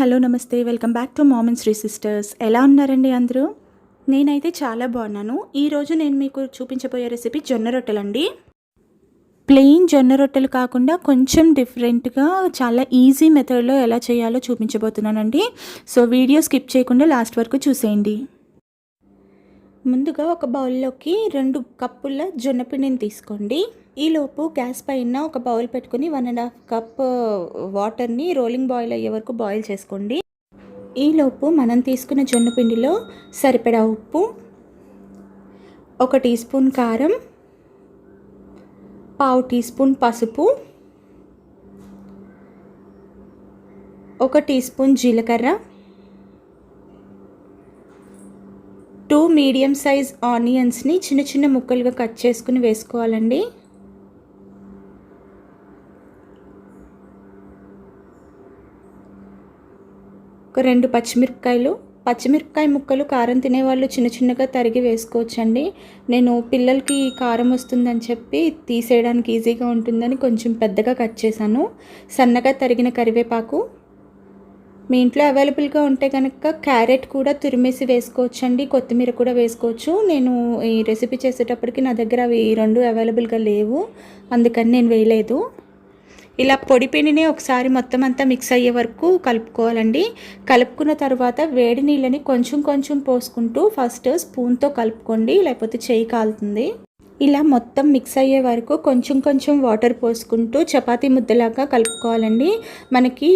Hello నమస్తే, welcome back to mom and Sri sisters. ఎలా ఉన్నారండి అందరూ? నేనైతే చాలా బాగున్నాను. ఈరోజు నేను మీకు చూపించబోయే రెసిపీ జొన్న రొట్టెలండి. ప్లెయిన్ జొన్న రొట్టెలు కాకుండా కొంచెం డిఫరెంట్గా చాలా ఈజీ మెథడ్లో ఎలా చేయాలో చూపించబోతున్నానండి. సో వీడియో స్కిప్ చేయకుండా లాస్ట్ వరకు చూసేయండి. ముందుగా ఒక బౌల్లోకి 2 కప్పుల జొన్నపిండిని తీసుకోండి. ఈలోపు గ్యాస్ పైన ఒక బౌల్ పెట్టుకుని 1.5 కప్ వాటర్ని రోలింగ్ బాయిల్ అయ్యే వరకు బాయిల్ చేసుకోండి. ఈలోపు మనం తీసుకున్న జొన్నపిండిలో సరిపడా ఉప్పు, 1 టీ స్పూన్ కారం, 1/2 టీ స్పూన్ పసుపు, 1 టీ స్పూన్ జీలకర్ర, 2 మీడియం సైజ్ ఆనియన్స్ని చిన్న చిన్న ముక్కలుగా కట్ చేసుకుని వేసుకోవాలండి. ఒక 2 పచ్చిమిరపకాయ ముక్కలు కారం తినేవాళ్ళు చిన్న చిన్నగా తరిగి వేసుకోవచ్చండి. నేను పిల్లలకి కారం వస్తుందని చెప్పి తీసేయడానికి ఈజీగా ఉంటుందని కొంచెం పెద్దగా కట్ చేశాను. సన్నగా తరిగిన కరివేపాకు, మీ ఇంట్లో అవైలబుల్గా ఉంటే కనుక క్యారెట్ కూడా తురిమేసి వేసుకోవచ్చండి, కొత్తిమీర కూడా వేసుకోవచ్చు. నేను ఈ రెసిపీ చేసేటప్పటికి నా దగ్గర అవి 2 అవైలబుల్గా లేవు, అందుకని నేను వేయలేదు. ఇలా పొడి పిండిని ఒకసారి మొత్తం అంతా మిక్స్ అయ్యే వరకు కలుపుకోవాలండి. కలుపుకున్న తర్వాత వేడి నీళ్ళని కొంచెం కొంచెం పోసుకుంటూ ఫస్ట్ స్పూన్తో కలుపుకోండి, లేకపోతే చేయి కాలుతుంది. ఇలా మొత్తం మిక్స్ అయ్యే వరకు కొంచెం కొంచెం వాటర్ పోసుకుంటూ చపాతీ ముద్దలాగా కలుపుకోవాలండి. మనకి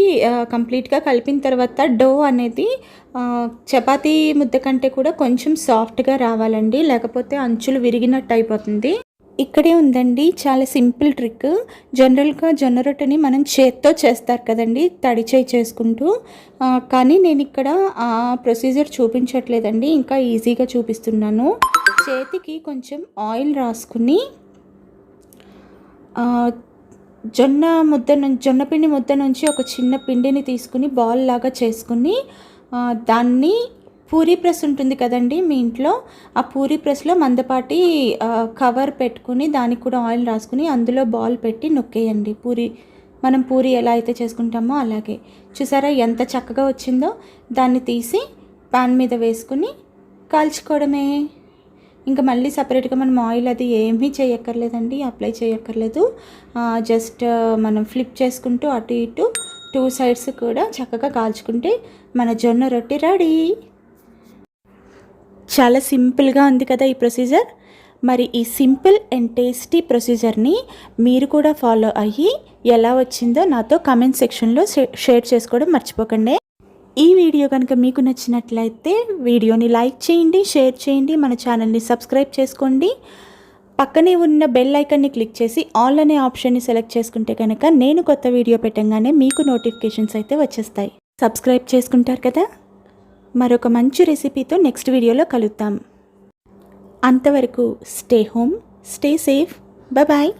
కంప్లీట్గా కలిపిన తర్వాత డో అనేది చపాతీ ముద్ద కంటే కూడా కొంచెం సాఫ్ట్గా రావాలండి, లేకపోతే అంచులు విరిగినట్టు అయిపోతుంది. ఇక్కడే ఉందండి చాలా సింపుల్ ట్రిక్. జనరల్గా జొన్న రొట్టెని మనం చేత్తో చేస్తారు కదండి, తడి చేయి చేసుకుంటూ, కానీ నేను ఇక్కడ ఆ ప్రొసీజర్ చూపించట్లేదండి, ఇంకా ఈజీగా చూపిస్తున్నాను. చేతికి కొంచెం ఆయిల్ రాసుకుని జొన్నపిండి ముద్ద నుంచి ఒక చిన్న పిండిని తీసుకుని బాల్ లాగా చేసుకుని దాన్ని పూరీ ప్రెస్ ఉంటుంది కదండి మీ ఇంట్లో, ఆ పూరీ ప్రెస్లో మందపాటి కవర్ పెట్టుకుని దానికి కూడా ఆయిల్ రాసుకుని అందులో బాల్ పెట్టి నొక్కేయండి. మనం పూరీ ఎలా అయితే చేసుకుంటామో అలాగే. చూసారా ఎంత చక్కగా వచ్చిందో? దాన్ని తీసి పాన్ మీద వేసుకుని కాల్చుకోవడమే. ఇంకా మళ్ళీ సపరేట్గా మనం ఆయిల్ అది ఏమీ చేయక్కర్లేదండి, అప్లై చేయక్కర్లేదు. జస్ట్ మనం ఫ్లిప్ చేసుకుంటూ అటు ఇటు 2 సైడ్స్ కూడా చక్కగా కాల్చుకుంటే మన జొన్న రొట్టె రెడీ. చాలా సింపుల్గా ఉంది కదా ఈ ప్రొసీజర్. మరి ఈ సింపుల్ అండ్ టేస్టీ ప్రొసీజర్ని మీరు కూడా ఫాలో అయ్యి ఎలా వచ్చిందో నాతో కామెంట్ సెక్షన్లో షేర్ చేసుకోవడం మర్చిపోకండి. ఈ వీడియో కనుక మీకు నచ్చినట్లయితే వీడియోని లైక్ చేయండి, షేర్ చేయండి, మన ఛానల్ని సబ్స్క్రైబ్ చేసుకోండి. పక్కనే ఉన్న బెల్ ఐకాన్ని క్లిక్ చేసి ఆల్ అనే ఆప్షన్ని సెలెక్ట్ చేసుకుంటే కనుక నేను కొత్త వీడియో పెట్టగానే మీకు నోటిఫికేషన్స్ అయితే వచ్చేస్తాయి. సబ్స్క్రైబ్ చేసుకుంటారు కదా? మరొక మంచి రెసిపీతో నెక్స్ట్ వీడియోలో కలుద్దాం. అంతవరకు stay home, stay safe, bye.